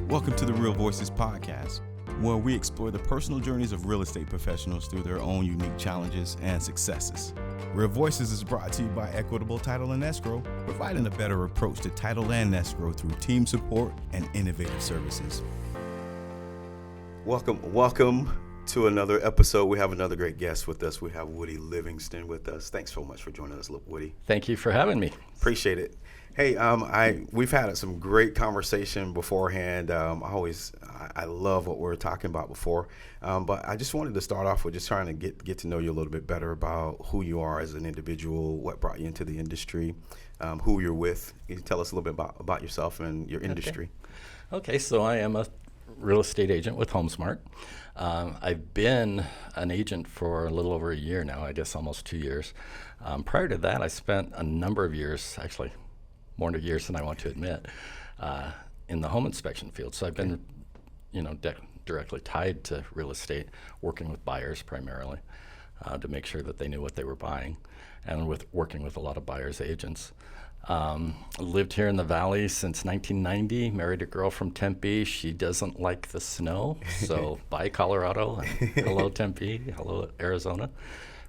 Welcome to the Real Voices podcast, where we explore the personal journeys of real estate professionals through their own unique challenges and successes. Real Voices is brought to you by Equitable Title and Escrow, providing a better approach to title and escrow through team support and innovative services. Welcome to another episode. We have another great guest with us. We have Woody Livingston with us. Thanks so much for joining us, Woody. Thank you for having me. Appreciate it. Hey, we've had some great conversation beforehand. I love what we were talking about before, but I just wanted to start off with just trying to get to know you a little bit better about who you are as an individual, what brought you into the industry, who you're with. Can you tell us a little bit about yourself and your industry? Okay, so I am a real estate agent with HomeSmart. I've been an agent for a little over a year now, I guess almost 2 years. Prior to that, I spent a number of years, actually more years than I want to admit, in the home inspection field. So I've been, directly tied to real estate, working with buyers primarily to make sure that they knew what they were buying, and working with a lot of buyers agents. Lived here in the Valley since 1990, married a girl from Tempe. She doesn't like the snow, so bye Colorado, and hello Tempe, hello Arizona.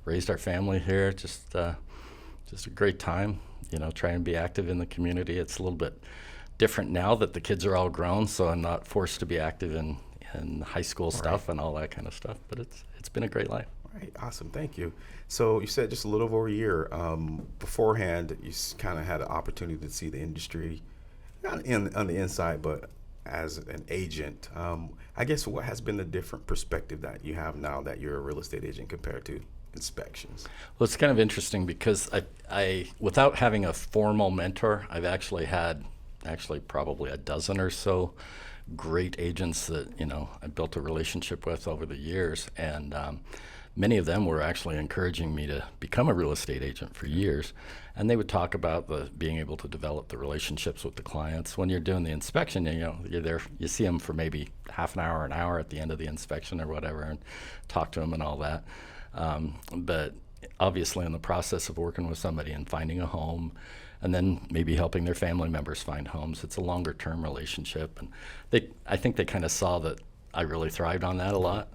Raised our family here, just a great time. Try and be active in the community. It's a little bit different now that the kids are all grown, so I'm not forced to be active in high school stuff and all that kind of stuff, but it's been a great life. Right, awesome, thank you. So you said just a little over a year. Beforehand, you kind of had an opportunity to see the industry, not on the inside, but as an agent. I guess what has been the different perspective that you have now that you're a real estate agent compared to inspections? Well, it's kind of interesting because I without having a formal mentor, I've actually had probably a dozen or so great agents that I built a relationship with over the years, and many of them were actually encouraging me to become a real estate agent for years. And they would talk about being able to develop the relationships with the clients. When you're doing the inspection, you're there, you see them for maybe half an hour at the end of the inspection or whatever, and talk to them and all that. But obviously in the process of working with somebody and finding a home, and then maybe helping their family members find homes, it's a longer term relationship. And I think they kind of saw that I really thrived on that a lot.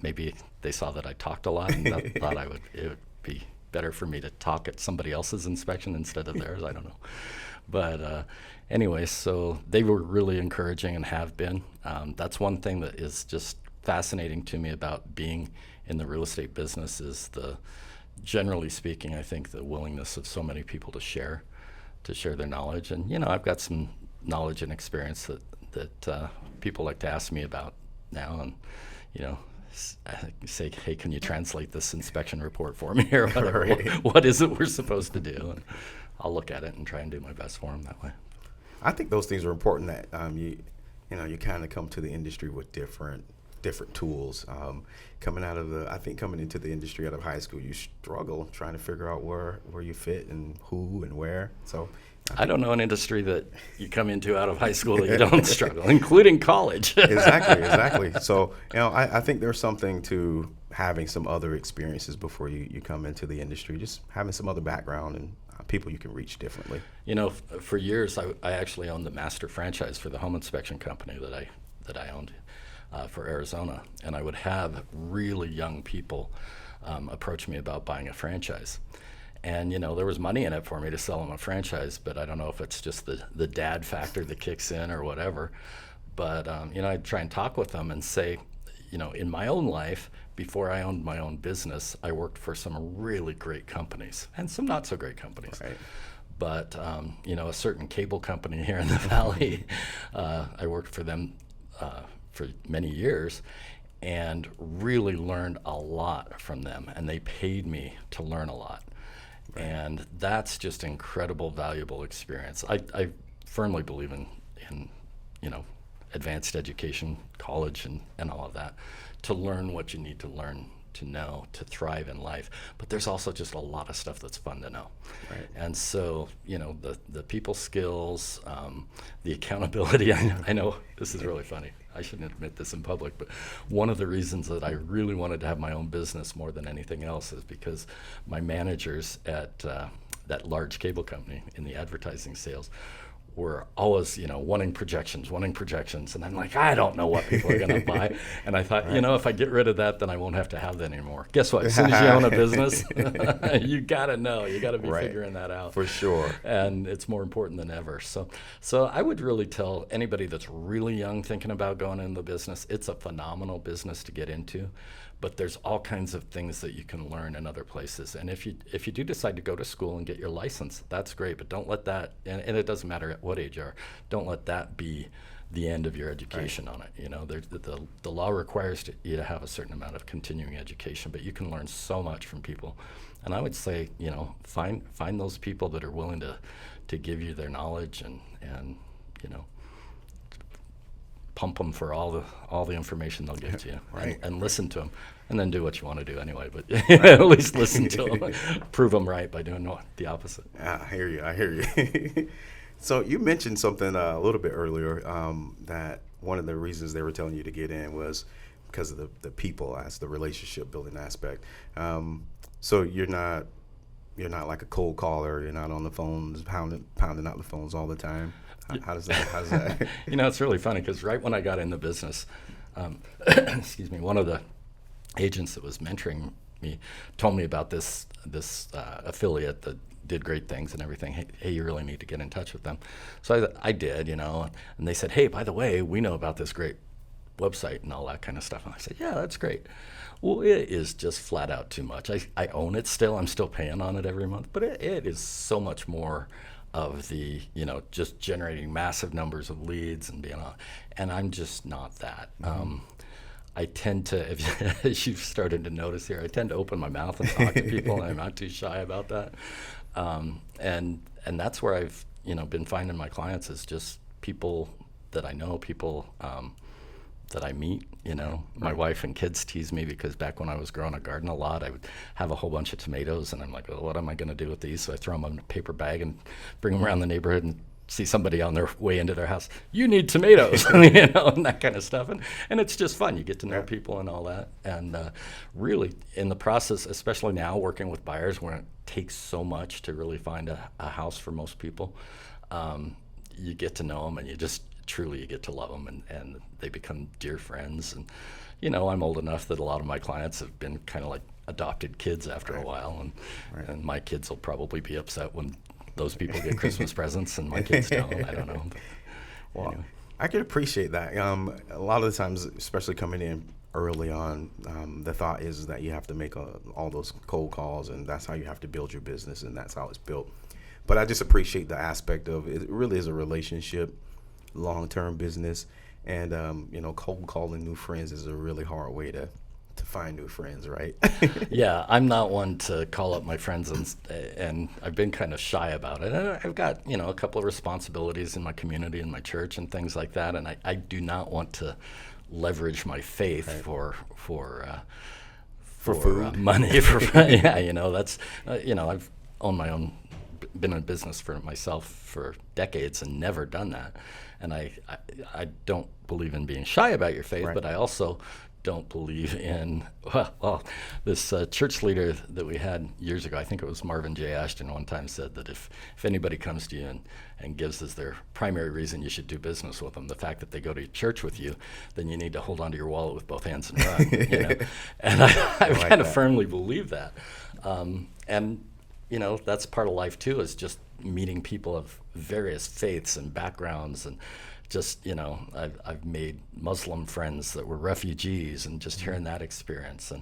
Maybe they saw that I talked a lot and thought it would be better for me to talk at somebody else's inspection instead of theirs. I don't know. But anyway, so they were really encouraging and have been. That's one thing that is just fascinating to me about being in the real estate business is generally speaking, I think the willingness of so many people to share their knowledge. And, I've got some knowledge and experience that people like to ask me about now, and, say, hey, can you translate this inspection report for me or whatever? Right. What is it we're supposed to do? And I'll look at it and try and do my best for them that way. I think those things are important that you kind of come to the industry with different tools. Coming into the industry out of high school, you struggle trying to figure out where you fit and who and where. So I don't know an industry that you come into out of high school that you don't struggle, including college. Exactly. So, I think there's something to having some other experiences before you come into the industry, just having some other background and people you can reach differently. For years, I actually owned the master franchise for the home inspection company that I owned for Arizona, and I would have really young people approach me about buying a franchise. And, there was money in it for me to sell them a franchise, but I don't know if it's just the dad factor that kicks in or whatever. But, I'd try and talk with them and say, in my own life, before I owned my own business, I worked for some really great companies and some not so great companies. Right. But, a certain cable company here in the Valley, I worked for them for many years and really learned a lot from them, and they paid me to learn a lot. Right. And that's just incredible, valuable experience. I firmly believe in advanced education, college, and all of that, to learn what you need to learn to know to thrive in life. But there's also just a lot of stuff that's fun to know. Right. And so, the people skills, the accountability, I know this is really funny. I shouldn't admit this in public, but one of the reasons that I really wanted to have my own business more than anything else is because my managers at that large cable company in the advertising sales were always, wanting projections. And I'm like, I don't know what people are going to buy. And I thought, Right. if I get rid of that, then I won't have to have that anymore. Guess what? As soon as you own a business, you got to know. You got to be Right. figuring that out. For sure. And it's more important than ever. So I would really tell anybody that's really young thinking about going into the business, it's a phenomenal business to get into. But there's all kinds of things that you can learn in other places. And if you do decide to go to school and get your license, that's great. But don't let that, and it doesn't matter at what age you are, don't let that be the end of your education on it. The law requires you to have a certain amount of continuing education, but you can learn so much from people. And I would say, find those people that are willing to give you their knowledge and pump them for all the information they'll give to you, Right. and listen to them, and then do what you want to do anyway. But at least listen to them, prove them right by doing the opposite. I hear you. So you mentioned something a little bit earlier, that one of the reasons they were telling you to get in was because of the people, as the relationship building aspect. So you're not like a cold caller. You're not on the phones pounding out the phones all the time. How does that? It's really funny because right when I got in the business, excuse me, one of the agents that was mentoring me told me about this affiliate that did great things and everything. Hey, you really need to get in touch with them. So I did, and they said, hey, by the way, we know about this great website and all that kind of stuff. And I said, yeah, that's great. Well, it is just flat out too much. I own it still. I'm still paying on it every month, but it is so much more of the, just generating massive numbers of leads and being on, and I'm just not that. I tend to, as you've started to notice here, I tend to open my mouth and talk to people, and I'm not too shy about that. And that's where I've, been finding my clients is just people that I know, people that I meet. My wife and kids tease me because back when I was growing a garden a lot, I would have a whole bunch of tomatoes, and I'm like, well, what am I going to do with these? So I throw them in a paper bag and bring them around the neighborhood and see somebody on their way into their house. You need tomatoes, and that kind of stuff. And it's just fun. You get to know people and all that. And really, in the process, especially now working with buyers, where it takes so much to really find a house for most people, you get to know them, and you get to love them, and they become dear friends. And I'm old enough that a lot of my clients have been kind of like adopted kids after a while, and my kids will probably be upset when those people get Christmas presents and my kids don't. I don't know. Well, Anyway. I can appreciate that. A lot of the times, especially coming in early on, the thought is that you have to make all those cold calls, and that's how you have to build your business, and that's how it's built. But I just appreciate the aspect of it really is a relationship, long-term business, and cold calling new friends is a really hard way to find new friends, right? Yeah, I'm not one to call up my friends, and I've been kind of shy about it. And I've got a couple of responsibilities in my community and my church and things like that, and I do not want to leverage my faith for food, money. That's I've owned my own, been in business for myself for decades and never done that. And I don't believe in being shy about your faith, but I also don't believe in, this church leader that we had years ago, I think it was Marvin J. Ashton, one time said that if anybody comes to you and gives as their primary reason you should do business with them the fact that they go to church with you, then you need to hold onto your wallet with both hands and run. And I kind of firmly believe that. And that's part of life too, is just meeting people of various faiths and backgrounds, and just I've made Muslim friends that were refugees, and just hearing that experience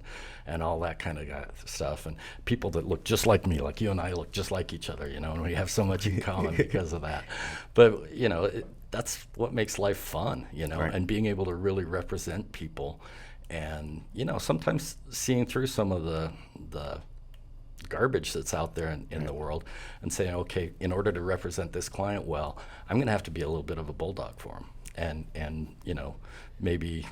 and all that kind of stuff, and people that look just like me, like you and I look just like each other, and we have so much in common because of that. But that's what makes life fun, and being able to really represent people, and sometimes seeing through some of the garbage that's out there in the world, and saying, okay, in order to represent this client well, I'm going to have to be a little bit of a bulldog for him, and maybe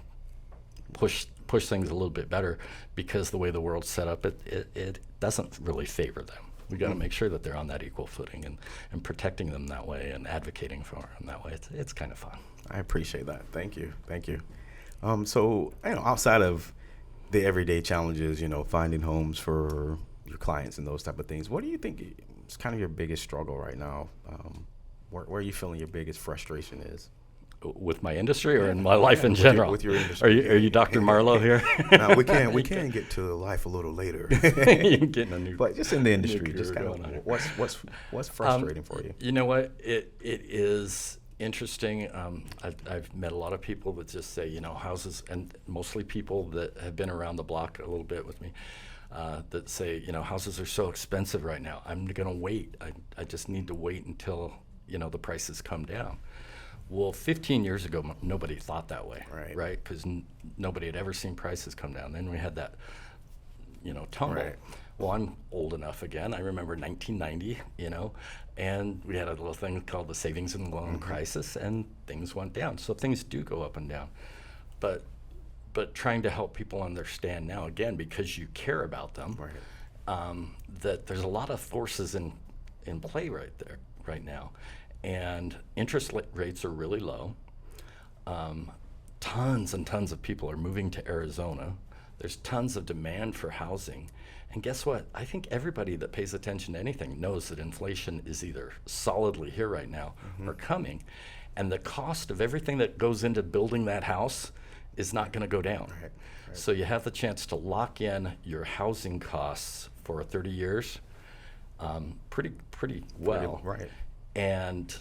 push things a little bit better, because the way the world's set up, it doesn't really favor them. We got to make sure that they're on that equal footing, and protecting them that way, and advocating for them that way. It's kind of fun. I appreciate that. Thank you. So outside of the everyday challenges, finding homes for your clients and those type of things, what do you think is kind of your biggest struggle right now, where are you feeling your biggest frustration is? With my industry or in my life in With general? with your industry. Are you Dr. Marlowe here? Now we can get to life a little later. You're getting a new, But just in the industry, career just kind going on here. of what's frustrating for you? You know what? It is interesting. I've met a lot of people that just say, houses, and mostly people that have been around the block a little bit with me, that say, houses are so expensive right now. I'm going to wait. I just need to wait until, the prices come down. Well, 15 years ago, nobody thought that way, right? Because nobody had ever seen prices come down. Then we had that, tumble. Right. Well, I'm old enough again. I remember 1990, and we had a little thing called the savings and loan crisis, and things went down. So things do go up and down. But trying to help people understand now, again, because you care about them, that there's a lot of forces in play right now. And interest rates are really low. Tons and tons of people are moving to Arizona. There's tons of demand for housing. And guess what? I think everybody that pays attention to anything knows that inflation is either solidly here right now or coming. And the cost of everything that goes into building that house is not going to go down. Right. So you have the chance to lock in your housing costs for 30 years pretty well. Right. And,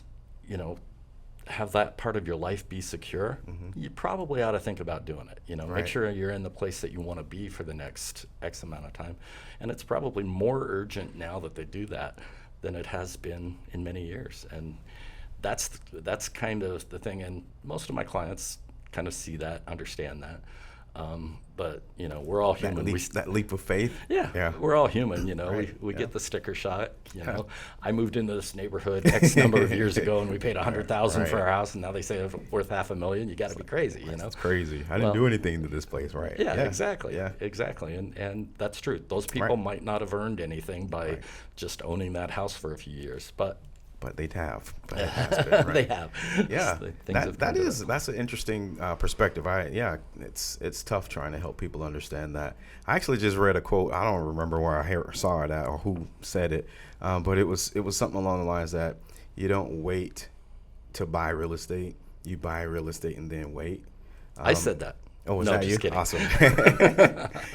have that part of your life be secure. You probably ought to think about doing it. Make sure you're in the place that you want to be for the next X amount of time. And it's probably more urgent now that they do that than it has been in many years. And that's kind of the thing. And most of my clients kind of see that, understand that. But we're all human. That leap of faith. Yeah, we're all human. We get the sticker shock. I moved into this neighborhood X number of years ago, and we paid $100,000 for our house, and now they say it's worth $500,000. You got to be crazy. That's crazy. I didn't do anything to this place, right? Yeah, exactly. Yeah, exactly. And that's true. Those people might not have earned anything by just owning that house for a few years, but they'd have. It has been, right? They have. Yeah, that's an interesting perspective. It's tough trying to help people understand that. I actually just read a quote. I don't remember where I saw it at or who said it, but it was something along the lines that you don't wait to buy real estate. You buy real estate and then wait. I said that. Oh, was no, that just you? Kidding. Awesome.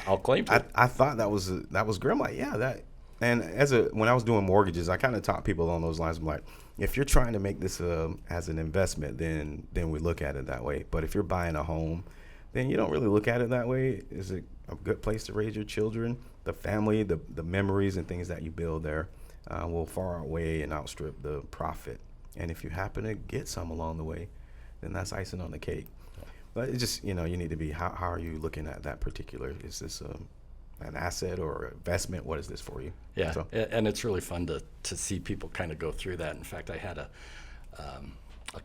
I'll claim it. I thought that was grim. Like, that. And when I was doing mortgages, I kind of taught people along those lines. I'm like, if you're trying to make this as an investment, then we look at it that way. But if you're buying a home, then you don't really look at it that way. Is it a good place to raise your children? The family, the memories and things that you build there will far outweigh and outstrip the profit. And if you happen to get some along the way, then that's icing on the cake. But it's just, you need to be, how are you looking at that particular, is this an asset or investment? What is this for you? Yeah, so. And it's really fun to see people kind of go through that. In fact, I had a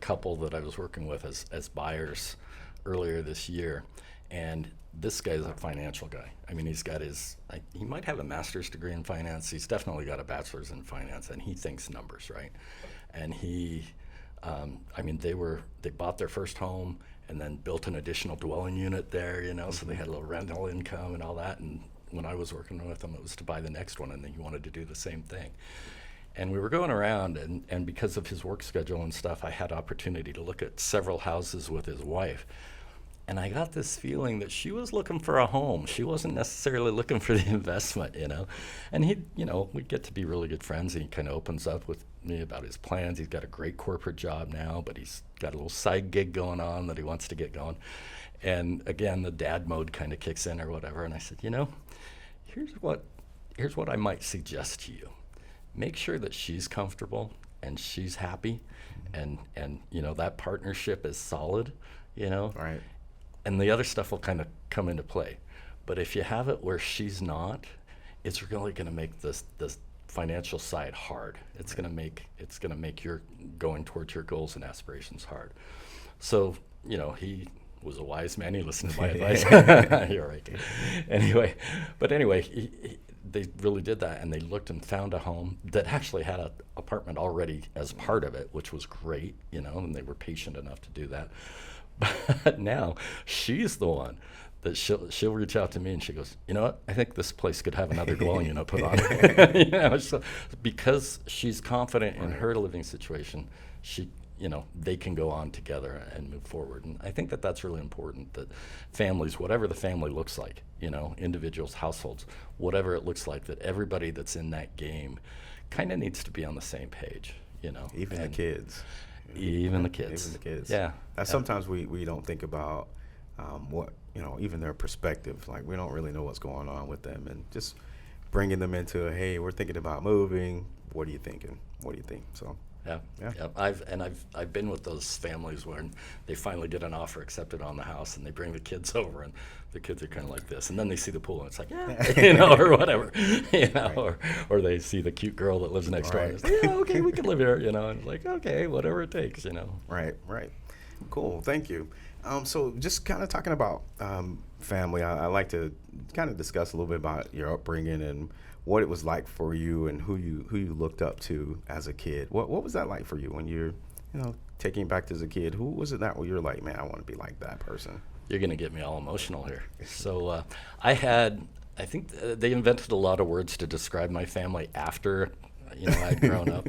couple that I was working with as buyers earlier this year, and this guy's a financial guy. I mean, he's got he might have a master's degree in finance. He's definitely got a bachelor's in finance, and he thinks numbers, right? And they bought their first home and then built an additional dwelling unit there, so they had a little rental income and all that. And when I was working with him, it was to buy the next one, and then he wanted to do the same thing. And we were going around, and because of his work schedule and stuff, I had opportunity to look at several houses with his wife. And I got this feeling that she was looking for a home. She wasn't necessarily looking for the investment, And we get to be really good friends. He kind of opens up with me about his plans. He's got a great corporate job now, but he's got a little side gig going on that he wants to get going. And again, the dad mode kind of kicks in or whatever. And I said, here's what I might suggest to you. Make sure that she's comfortable and she's happy, and that partnership is solid, Right. And the other stuff will kind of come into play. But if you have it where she's not, it's really going to make this financial side hard. It's going to make your going towards your goals and aspirations hard. So, he was a wise man. He listened to my advice. You're right. Anyway, they really did that, and they looked and found a home that actually had an apartment already as part of it, which was great, and they were patient enough to do that. But now she's the one that she'll reach out to me and she goes, you know what, I think this place could have another dwelling unit put on it. You know, so because she's confident in her living situation, she, you know, they can go on together and move forward. And I think that that's really important, that families, whatever the family looks like, you know, individuals, households, whatever it looks like, that everybody that's in that game kind of needs to be on the same page, you know. Even the kids. Even the kids. Even the kids. Yeah. Sometimes we don't think about what, you know, even their perspective. Like, we don't really know what's going on with them, and just bringing them into, hey, we're thinking about moving. What are you thinking? What do you think? So. Yeah. I've been with those families when they finally get an offer accepted on the house, and they bring the kids over, and the kids are kind of like this, and then they see the pool, and it's like, yeah, you know, or whatever, you know, or they see the cute girl that lives next door, and it's like, yeah, okay, we can live here, you know, and it's like, okay, whatever it takes, you know. Right. Cool. Thank you. So just kind of talking about family, I like to kind of discuss a little bit about your upbringing and what it was like for you, and who you looked up to as a kid. What was that like for you when you're, you know, taking back to as a kid? Who was it that where you're like, man, I want to be like that person? You're going to get me all emotional here. So I think they invented a lot of words to describe my family after, you know, I'd grown up.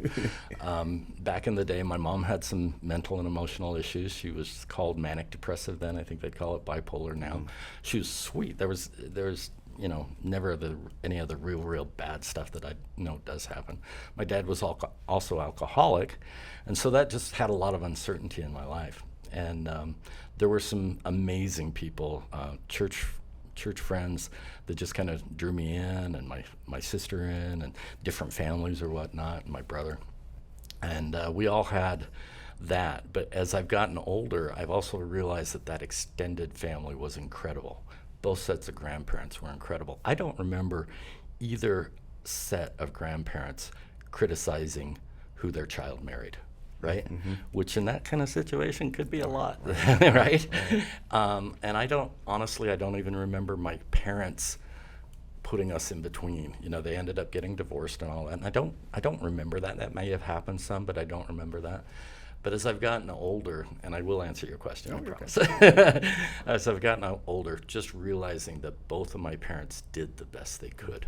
Back in the day, my mom had some mental and emotional issues. She was called manic depressive then. I think they'd call it bipolar now. She was sweet. There was you know, never any of the real bad stuff that I know does happen. My dad was also alcoholic, and so that just had a lot of uncertainty in my life. And there were some amazing people, church friends that just kind of drew me in, and my sister in, and different families or whatnot, and my brother. And we all had that. But as I've gotten older, I've also realized that extended family was incredible. Both sets of grandparents were incredible. I don't remember either set of grandparents criticizing who their child married, right? Which in that kind of situation could be a lot, right? And I don't even remember my parents putting us in between. You know, they ended up getting divorced and all that. And I don't remember that. That may have happened some, but I don't remember that. But as I've gotten older, and I will answer your question, I promise. As I've gotten older, just realizing that both of my parents did the best they could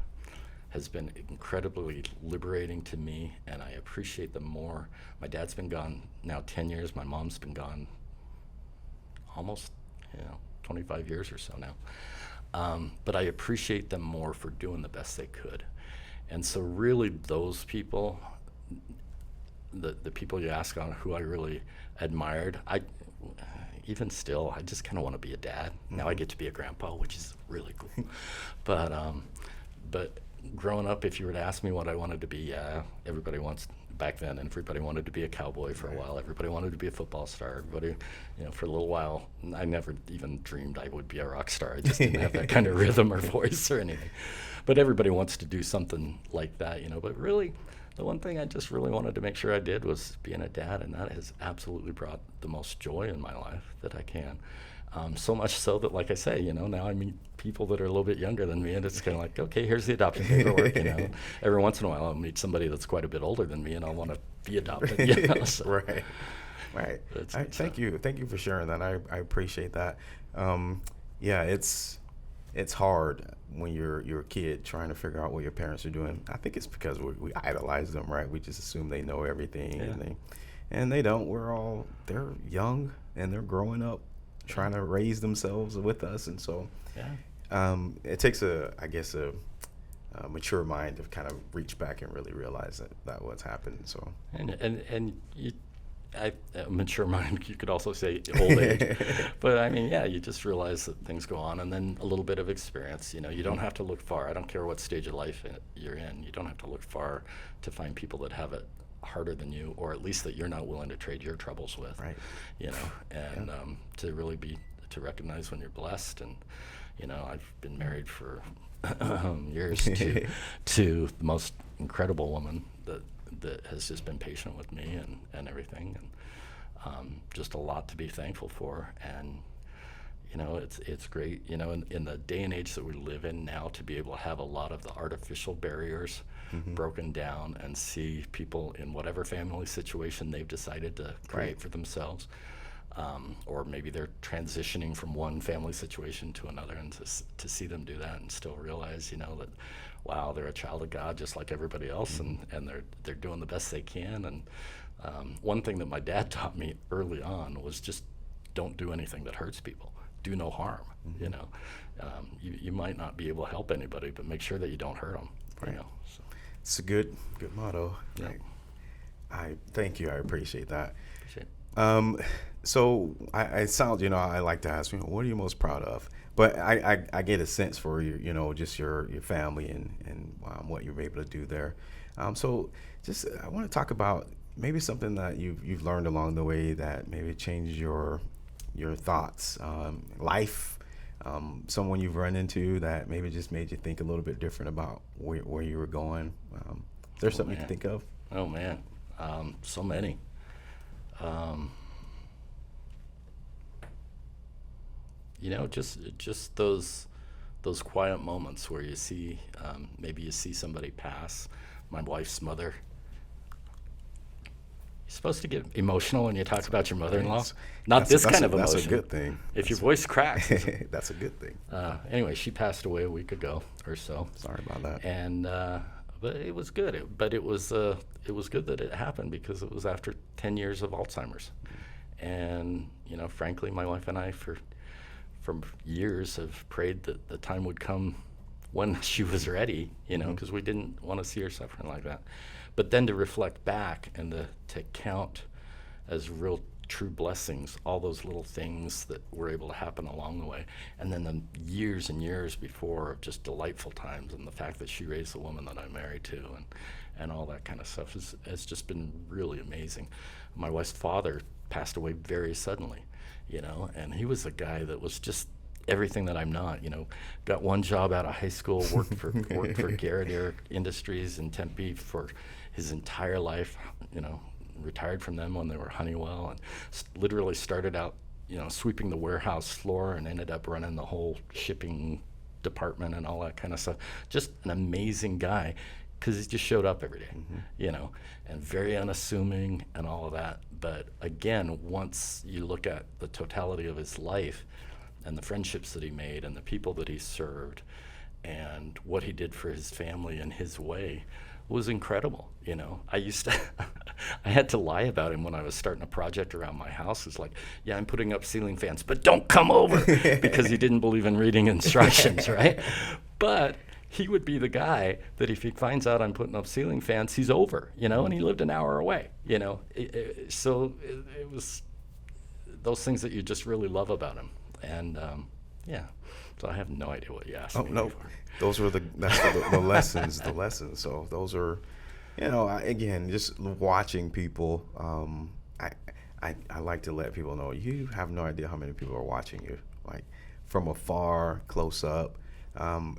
has been incredibly liberating to me, and I appreciate them more. My dad's been gone now 10 years. My mom's been gone almost, 25 years or so now. But I appreciate them more for doing the best they could. And so really those people, the people you ask on who I really admired, even still, I just kind of want to be a dad. Now I get to be a grandpa, which is really cool. But growing up, if you were to ask me what I wanted to be, everybody wants, back then, and everybody wanted to be a cowboy for a while. Everybody wanted to be a football star. Everybody, for a little while, I never even dreamed I would be a rock star. I just didn't have that kind of rhythm or voice or anything. But everybody wants to do something like that, But really, the one thing I just really wanted to make sure I did was being a dad, and that has absolutely brought the most joy in my life that I can. So much so that, like I say, now I meet people that are a little bit younger than me, and it's kind of like, okay, here's the adoption paperwork. Every once in a while, I'll meet somebody that's quite a bit older than me, and I'll want to be adopted. So. Right. Thank you for sharing that. I appreciate that. It's hard when you're a kid trying to figure out what your parents are doing. I think it's because we idolize them, right? We just assume they know everything, and they don't. They're young and they're growing up, trying to raise themselves with us, and so it takes a mature mind to kind of reach back and really realize that what's happened. So a mature mind, you could also say old age, but you just realize that things go on, and then a little bit of experience. You don't have to look far. I don't care what stage of life you're in. You don't have to look far to find people that have it harder than you, or at least that you're not willing to trade your troubles with. Right. To really to recognize when you're blessed. And I've been married for years to the most incredible woman that has just been patient with me and everything, and just a lot to be thankful for. And it's great, in the day and age that we live in now, to be able to have a lot of the artificial barriers broken down and see people in whatever family situation they've decided to create for themselves. or maybe they're transitioning from one family situation to another, and to see them do that and still realize, that, wow, they're a child of God just like everybody else, and they're doing the best they can. And one thing that my dad taught me early on was just don't do anything that hurts people. Do no harm. You might not be able to help anybody, but make sure that you don't hurt them. Right. So. It's a good motto. Yeah. Right. I thank you. I appreciate that. Appreciate it. So I sound, I like to ask, what are you most proud of? But I get a sense for you, just your family and what you're able to do there. So just I want to talk about maybe something that you've learned along the way that maybe changed your thoughts, life, someone you've run into that maybe just made you think a little bit different about where you were going. There's something you can think of? Oh man, so many. Just those quiet moments where you see, maybe you see somebody pass. My wife's mother. You're supposed to get emotional when you talk about your mother-in-law. Not this kind of emotion. That's a good thing. If your voice cracks. That's a good thing. Anyway, she passed away a week ago or so. Sorry about that. And but it was good. It was good that it happened because it was after 10 years of Alzheimer's. And frankly, my wife and I for years have prayed that the time would come when she was ready, because we didn't want to see her suffering like that. But then to reflect back and to count as real true blessings all those little things that were able to happen along the way, and then the years and years before of just delightful times, and the fact that she raised the woman that I'm married to, and all that kind of stuff has just been really amazing. My wife's father passed away very suddenly, and he was a guy that was just everything that I'm not. Got one job out of high school, worked for Garrett Air Industries in Tempe for his entire life, retired from them when they were Honeywell, and literally started out, sweeping the warehouse floor and ended up running the whole shipping department and all that kind of stuff. Just an amazing guy, because he just showed up every day, and very unassuming and all of that. But again, once you look at the totality of his life and the friendships that he made and the people that he served and what he did for his family in his way was incredible. I used to, I had to lie about him when I was starting a project around my house. It's like, yeah, I'm putting up ceiling fans, but don't come over, because he didn't believe in reading instructions, right? But he would be the guy that if he finds out I'm putting up ceiling fans, he's over, and he lived an hour away, So it was those things that you just really love about him. And so I have no idea what you asked me. No, before. Those were the lessons. The lessons. So those are, again, just watching people. I like to let people know you have no idea how many people are watching you, like from afar, close up.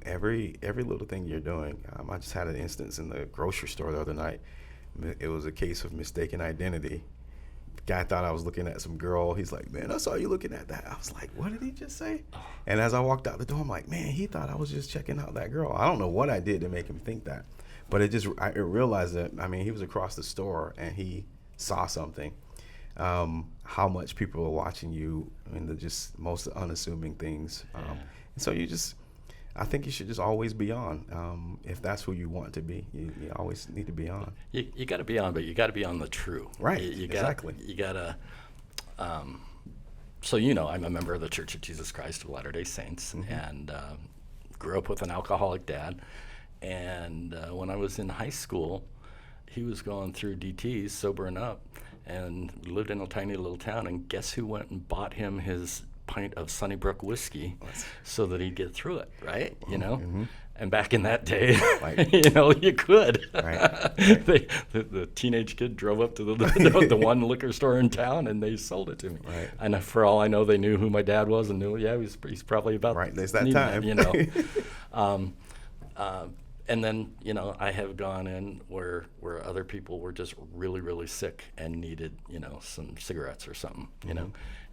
Every little thing you're doing. I just had an instance in the grocery store the other night. It was a case of mistaken identity. Guy thought I was looking at some girl. He's like, man, I saw you looking at that. I was like, what did he just say? And as I walked out the door, I'm like, man, he thought I was just checking out that girl. I don't know what I did to make him think that, but I realized that, he was across the store and he saw something, how much people are watching you in the just most unassuming things. And so I think you should just always be on. If that's who you want to be, you always need to be on. You got to be on, but you got to be on the true. Right, exactly. You got to, so I'm a member of the Church of Jesus Christ of Latter-day Saints, and grew up with an alcoholic dad. And when I was in high school, he was going through DTs, sobering up, and we lived in a tiny little town, and guess who went and bought him his pint of Sunnybrook whiskey so that he'd get through it, right? And back in that day, you could. Right. The teenage kid drove up to the one liquor store in town, and they sold it to me. Right. And for all I know, they knew who my dad was and knew, he's probably about right. There's that time. And then, I have gone in where other people were just really, really sick and needed, some cigarettes or something,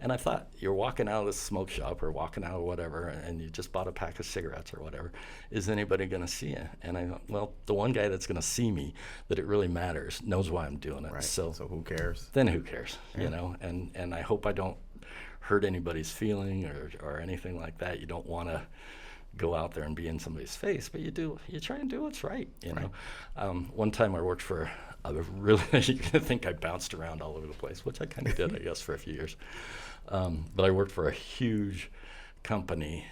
And I thought, you're walking out of this smoke shop or walking out of whatever, and you just bought a pack of cigarettes or whatever. Is anybody going to see you? And I thought, well, the one guy that's going to see me, that it really matters, knows why I'm doing it. Right. So who cares? Then who cares, And I hope I don't hurt anybody's feeling or anything like that. You don't want to go out there and be in somebody's face, but you try and do what's right, you know. One time I worked for a really, you think I bounced around all over the place, which I kind of did, I guess, for a few years. But I worked for a huge company,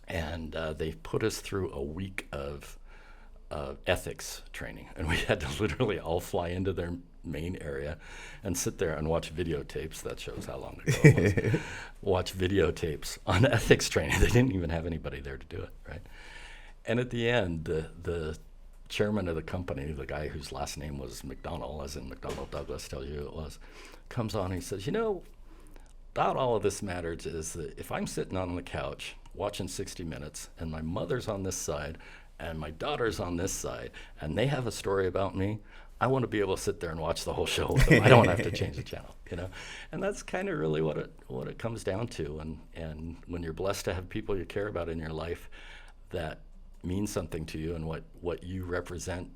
and they put us through a week of ethics training, and we had to literally all fly into their main area and sit there and watch videotapes. That shows how long ago it was. Watch videotapes on ethics training. They didn't even have anybody there to do it, right? And at the end, the chairman of the company, the guy whose last name was McDonnell, as in McDonnell Douglas, tells you it was, comes on and he says, you know, about all of this matters is that if I'm sitting on the couch watching 60 Minutes and my mother's on this side and my daughter's on this side and they have a story about me, I want to be able to sit there and watch the whole show with them. I don't have to change the channel, you know? And that's kind of really what it comes down to. And when you're blessed to have people you care about in your life that mean something to you and what you represent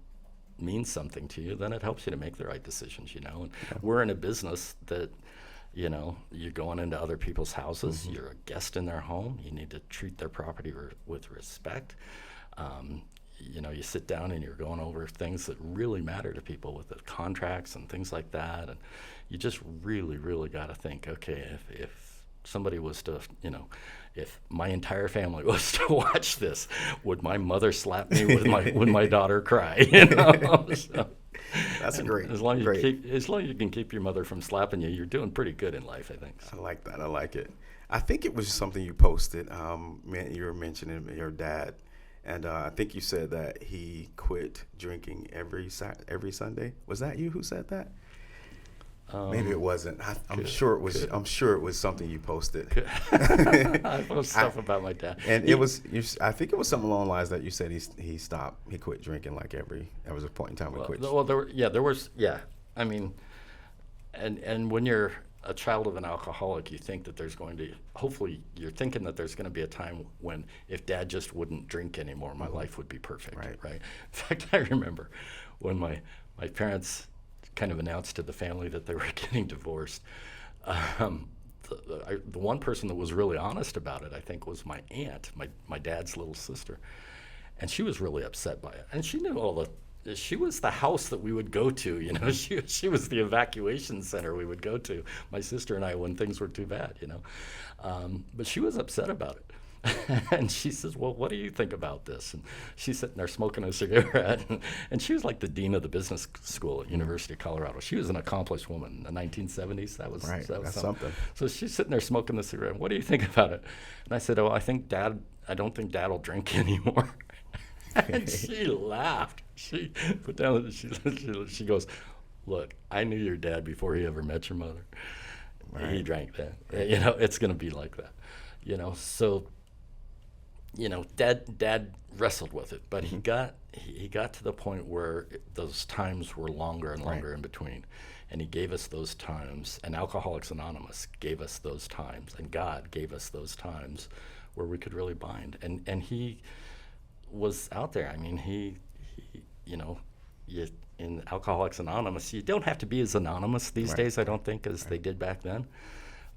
means something to you, then it helps you to make the right decisions, you know? And we're in a business that, you know, you're going into other people's houses, you're a guest in their home, you need to treat their property with respect. You know, you sit down and you're going over things that really matter to people with the contracts and things like that, and you just really, really got to think, okay, if somebody was to, you know, if my entire family was to watch this, would my mother slap me? Would my daughter cry? You know? So, That's great. As long as you can keep your mother from slapping you, you're doing pretty good in life, I think. So. I like that. I like it. I think it was something you posted. You were mentioning your dad. And I think you said that he quit drinking every Sunday. Was that you who said that? Maybe it wasn't. I'm sure it was. I'm sure it was something you posted. I post stuff about my dad. And it was. I think it was something along the lines that you said he stopped. He quit drinking like there was a point in time he quit. Well, there was. I mean, and when you're a child of an alcoholic, you think that there's going to, hopefully you're thinking that there's going to be a time when if dad just wouldn't drink anymore, my life would be perfect, right? In fact, I remember when my parents kind of announced to the family that they were getting divorced, the one person that was really honest about it, I think, was my aunt, my dad's little sister. And she was really upset by it. And she knew she was the house that we would go to, you know. She was the evacuation center we would go to, my sister and I, when things were too bad, you know. But she was upset about it. And she says, well, what do you think about this? And she's sitting there smoking a cigarette. And she was like the dean of the business school at University of Colorado. She was an accomplished woman in the 1970s. That was something. So she's sitting there smoking the cigarette. What do you think about it? And I said, oh, I don't think dad will drink anymore. And she laughed. She put down, she goes, look, I knew your dad before he ever met your mother. Right. He drank that. You know, it's going to be like that. You know, so, you know, dad wrestled with it, but he got to the point where those times were longer and longer in between. And he gave us those times, and Alcoholics Anonymous gave us those times, and God gave us those times where we could really bind. And he was out there. I mean, he you know, in Alcoholics Anonymous, you don't have to be as anonymous these days, I don't think, as they did back then.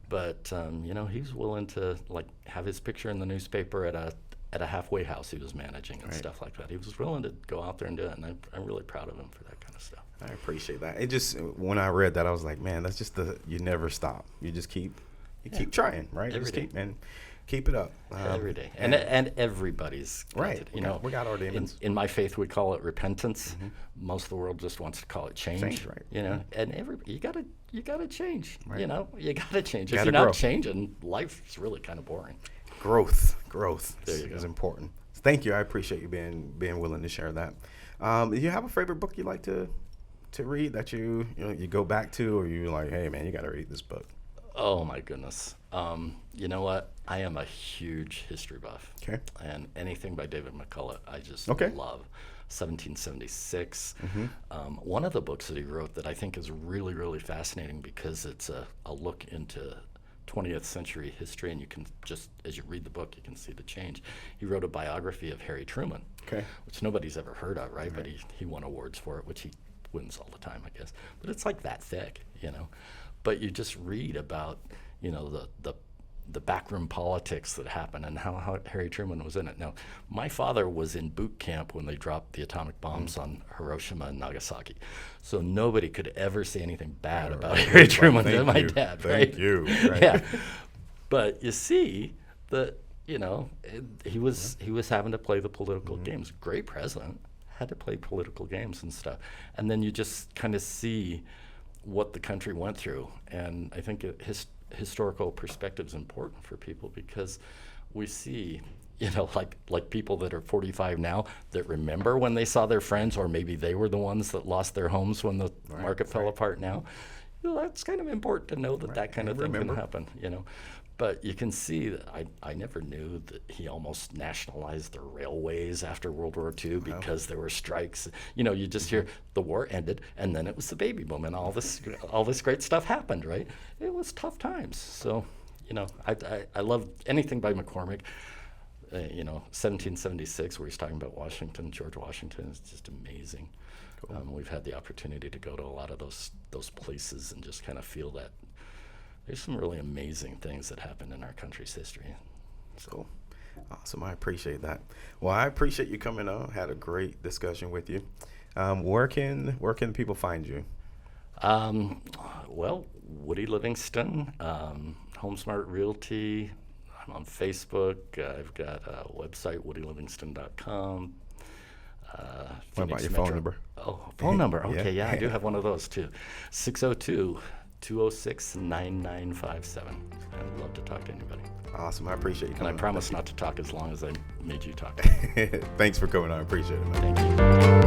But you know, he was willing to like have his picture in the newspaper at a halfway house he was managing and stuff like that. He was willing to go out there and do it, and I'm really proud of him for that kind of stuff. I appreciate that. It just, when I read that, I was like, man, that's just you never stop. You just keep trying, right? Every day. Keep it up. Every day. And everybody's right. You know, we got our demons. In my faith, we call it repentance. Most of the world just wants to call it change. Right. You know, and you gotta change. Right. You know, you gotta change. If Gotta you're grow. not changing, life is really kind of boring. Growth There you go. is important. Thank you. I appreciate you being willing to share that. Do you have a favorite book you like to read that you go back to, or you like, hey man, you got to read this book? Oh my goodness. You know what? I am a huge history buff. Okay. And anything by David McCullough, I just love. 1776. One of the books that he wrote that I think is really, really fascinating because it's a look into 20th century history, and you can just, as you read the book, you can see the change. He wrote a biography of Harry Truman, which nobody's ever heard of, right? But he won awards for it, which he wins all the time, I guess. But it's like that thick, you know. But you just read about, the backroom politics that happened and how Harry Truman was in it. Now, my father was in boot camp when they dropped the atomic bombs on Hiroshima and Nagasaki. So nobody could ever say anything bad about Harry Truman to my dad, right? Thank you. Right. Yeah. But you see that, he was having to play the political games. Great president, had to play political games and stuff. And then you just kind of see what the country went through. And I think historical perspective is important for people because we see, like people that are 45 now that remember when they saw their friends, or maybe they were the ones that lost their homes when the market fell apart now. That's kind of important to know that kind of thing can happen, But you can see that I never knew that he almost nationalized the railways after World War II because there were strikes. You just hear the war ended, and then it was the baby boom, and all this great stuff happened, right? It was tough times. So, I love anything by McCormick. 1776, where he's talking about George Washington, is just amazing. Cool. We've had the opportunity to go to a lot of those places and just kind of feel that there's some really amazing things that happened in our country's history. So, cool. Awesome. I appreciate that. Well, I appreciate you coming on. Had a great discussion with you. Where can people find you? Well, Woody Livingston, HomeSmart Realty. I'm on Facebook. I've got a website, woodylivingston.com. What about your phone number? Oh, phone number. Okay, yeah, I do have one of those too. 602-206-9957. I'd love to talk to anybody. Awesome. I appreciate you coming. And I promise not to talk as long as I made you talk. Thanks for coming on. I appreciate it, man. Thank you.